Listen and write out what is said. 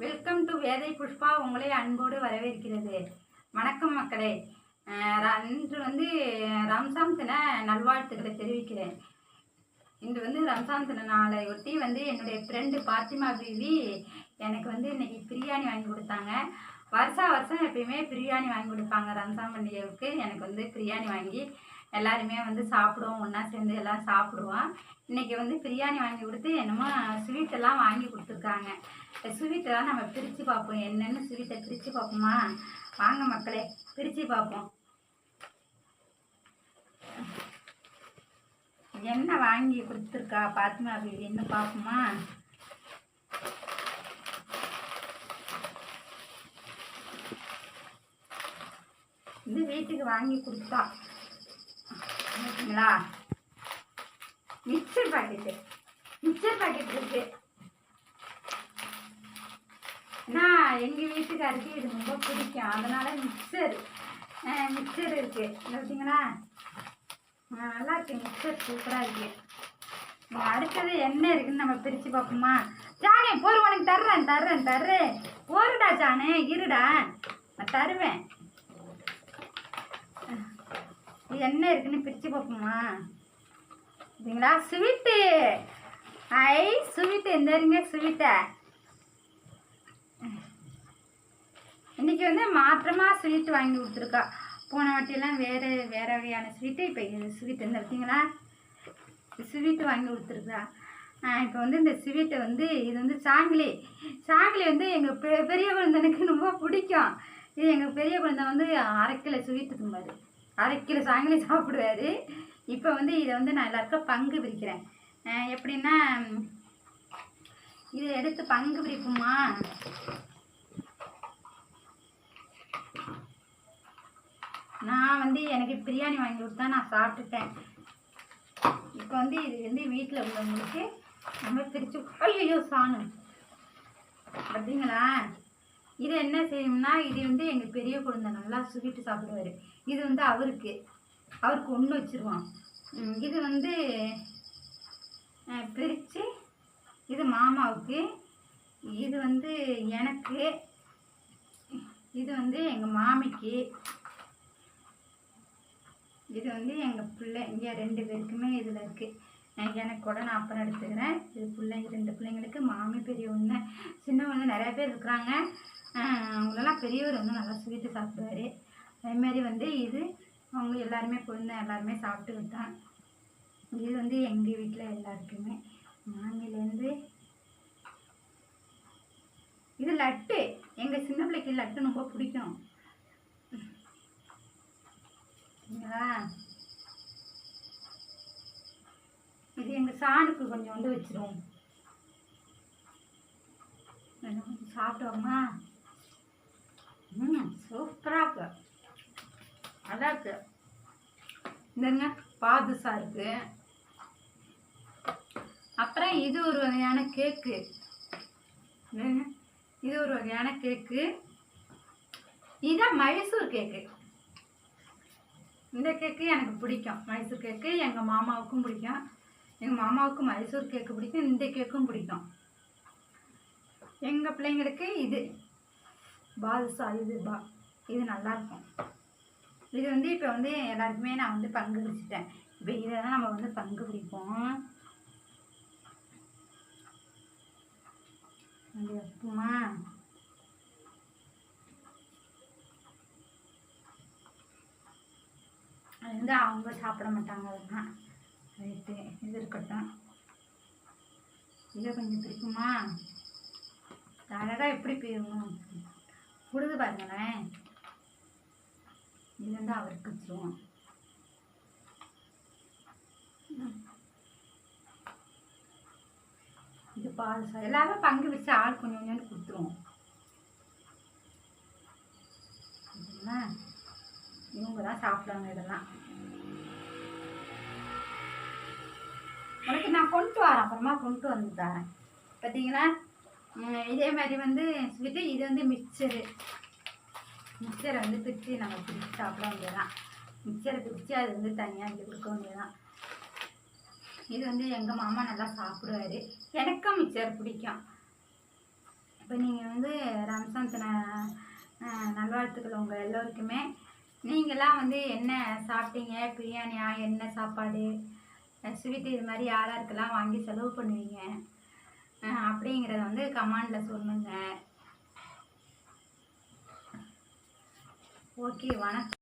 Welcome to வேதை Pushpa உங்களை அன்போடு வரவேற்கிறது. வணக்கம் மக்களே. இன்று ரம்ஜான் தின நல்வாழ்த்துக்களை தெரிவிக்கிறேன். இன்று ரம்ஜான் தின நாளை ஒட்டி என்னுடைய ஃப்ரெண்டு பாத்திமா பீவி எனக்கு இன்னைக்கு பிரியாணி வாங்கி கொடுத்தாங்க. வருஷம் எப்பயுமே பிரியாணி வாங்கி கொடுப்பாங்க. ரம்ஜான் பண்டிகைக்கு எனக்கு பிரியாணி வாங்கி எல்லாருமே சாப்பிடுவோம், ஒன்றா சேர்ந்து எல்லாம் சாப்பிடுவோம். இன்றைக்கி பிரியாணி வாங்கி கொடுத்து என்னமோ ஸ்வீட்டெல்லாம் வாங்கி கொடுத்துருக்காங்க. ஸ்வீட்டெல்லாம் நம்ம பிரித்து பார்ப்போம். என்னென்னு ஸ்வீட்டை பிரித்து பார்ப்போமா? வாங்க மக்களே, பிரித்து பார்ப்போம். என்ன வாங்கி கொடுத்துருக்கா பாத்திமா பீவி என்ன பார்ப்போமா? இது வீட்டுக்கு வாங்கி கொடுத்தா ஓகேங்களா? மிக்சர் பாக்கெட்டு இருக்கு. நான் எங்கள் வீட்டுக்காருக்கு இது ரொம்ப பிடிக்கும், அதனால் மிக்சர் இருக்குது. பார்த்தீங்களா, நல்லா இருக்கு. மிக்சர் சூப்பராக இருக்குது. அடுத்தது என்ன இருக்குதுன்னு நம்ம பிரித்து பார்ப்போமா? ஜானே போர், உனக்கு தர்றேன். போருடா ஜானே, இருடா, நான் தருவேன். என்ன இருக்குன்னு பிரித்து பார்ப்போமா? சரிங்களா? ஸ்வீட்டு. ஸ்வீட்டு எந்த இருங்க ஸ்வீட்டை. இன்றைக்கி மாற்றமாக ஸ்வீட்டு வாங்கி கொடுத்துருக்கா. போன வாட்டியெல்லாம் வேறு வகையான ஸ்வீட்டு, இப்போ இது ஸ்வீட் பார்த்தீங்களா, ஸ்வீட்டு வாங்கி கொடுத்துருக்கா. இப்போ இந்த ஸ்வீட்டை இது சாங்கிலி எங்கள் பெரிய குழந்தைனுக்கு ரொம்ப பிடிக்கும். இது எங்கள் பெரிய குழந்தை 1/2 கிலோ ஸ்வீட்டு தும்பாரு, 1/2 கிலோ சாங்கிலி சாப்பிடுவார். இப்போ இதை நான் எல்லாருக்கும் பங்கு பிரிக்கிறேன். எப்படின்னா, இதை எடுத்து பங்கு பிரிப்போமா? நான் எனக்கு பிரியாணி வாங்கி கொடுத்தா நான் சாப்பிட்டுட்டேன். இப்போ இது வீட்டில் உள்ளவங்களுக்கு நம்ம பிரித்து, ஐயோ சாணு அப்படிங்களா? இது என்ன செய்யணும்னா, இது எங்கள் பெரிய குழந்தை நல்லா ஸ்வீட்டு சாப்பிடுவார். இது அவருக்கு ஒன்று வச்சுருவோம். இது பிரித்து, இது மாமாவுக்கு, இது எனக்கு, இது எங்கள் மாமிக்கு, இது எங்கள் பிள்ளை. இங்கே 2 பேருக்குமே இதில் இருக்குது. எனக்கு கூட நான் அப்புறம் எடுத்துக்கிறேன். இது பிள்ளைங்க 2 பிள்ளைங்களுக்கு, மாமி பெரியவங்க, சின்னவங்க நிறையா பேர் இருக்கிறாங்க. அவங்களெல்லாம் பெரியவர் நல்லா ஸ்வீட்டு சாப்பிடுவார். அதேமாதிரி இது அவங்க எல்லாருமே குழந்தை எல்லாருமே சாப்பிட்டுக்கிட்டான். இது எங்கள் வீட்டில் எல்லாருக்குமே, மாமிலேருந்து. இது லட்டு, எங்கள் சின்ன பிள்ளைக்கு லட்டு ரொம்ப பிடிக்கும். இது எங்கள் சாணுக்கு கொஞ்சம் வச்சிருவோம். சாப்பிட்டோமா? சூப்பராக இருக்கு, நல்லா இருக்கு. இந்தங்க பாதுஷா இருக்கு. அப்புறம் இது ஒரு வகையான கேக்கு. இது ஒரு வகையான கேக்கு. இதுதான் மைசூர் கேக்கு. இந்த கேக்கு எனக்கு பிடிக்கும். மைசூர் கேக்கு எங்கள் மாமாவுக்கும் பிடிக்கும். எங்கள் மாமாவுக்கு மைசூர் கேக்கு பிடிக்கும், இந்த கேக்கும் பிடிக்கும். எங்கள் பிள்ளைங்களுக்கு இது பாதுஷா, இது நல்லாயிருக்கும். இது இப்போ எல்லாருக்குமே நான் பங்கு பிடிச்சிட்டேன். இப்போ இதை தான் நம்ம பங்கு பிடிப்போம். வைப்போமா? அது அவங்க சாப்பிட மாட்டாங்க, அதெல்லாம் ரைட்டு. இது இருக்கட்டும். இதை கொஞ்சம் பிடிக்குமா? அழகாக எப்படி போயிடும் கொடுது பாருங்களேன். இது அவருக்கு வச்சுருவோம். இது பாதுஷா. எல்லாமே பங்கு வச்சு ஆள் கொஞ்சம் கொடுத்துருவோம். இவங்க தான் சாப்பிடுவாங்க. இதெல்லாம் உனக்கு நான் கொண்டு வரேன், அப்புறமா கொண்டு வந்து தரேன். பார்த்தீங்களா? இதே மாதிரி ஸ்வீட்டு. இது மிக்சரை பிரித்து நம்ம பிரித்து சாப்பிட வேண்டியதான். மிக்சரை பிரித்து அது தனியாக இங்கே கொடுக்க வேண்டியதான். இது எங்கள் மாமா நல்லா சாப்பிடுவார். எனக்கும் மிக்சர் பிடிக்கும். இப்போ நீங்கள் ரம்ஜான் தின நல்வாழ்த்துக்கள் உங்கள் எல்லோருக்குமே. நீங்களாம் வந்து என்ன சாப்பிட்டீங்க, பிரியாணியா, என்ன சாப்பாடு, ஸ்வீட்டு, இது மாதிரி யார் யாருக்கெல்லாம் வாங்கி செலவு பண்ணுவீங்க அப்படிங்கிறத வந்து கமெண்டில் சொல்லுங்கள். ஓகே, வணக்கம்.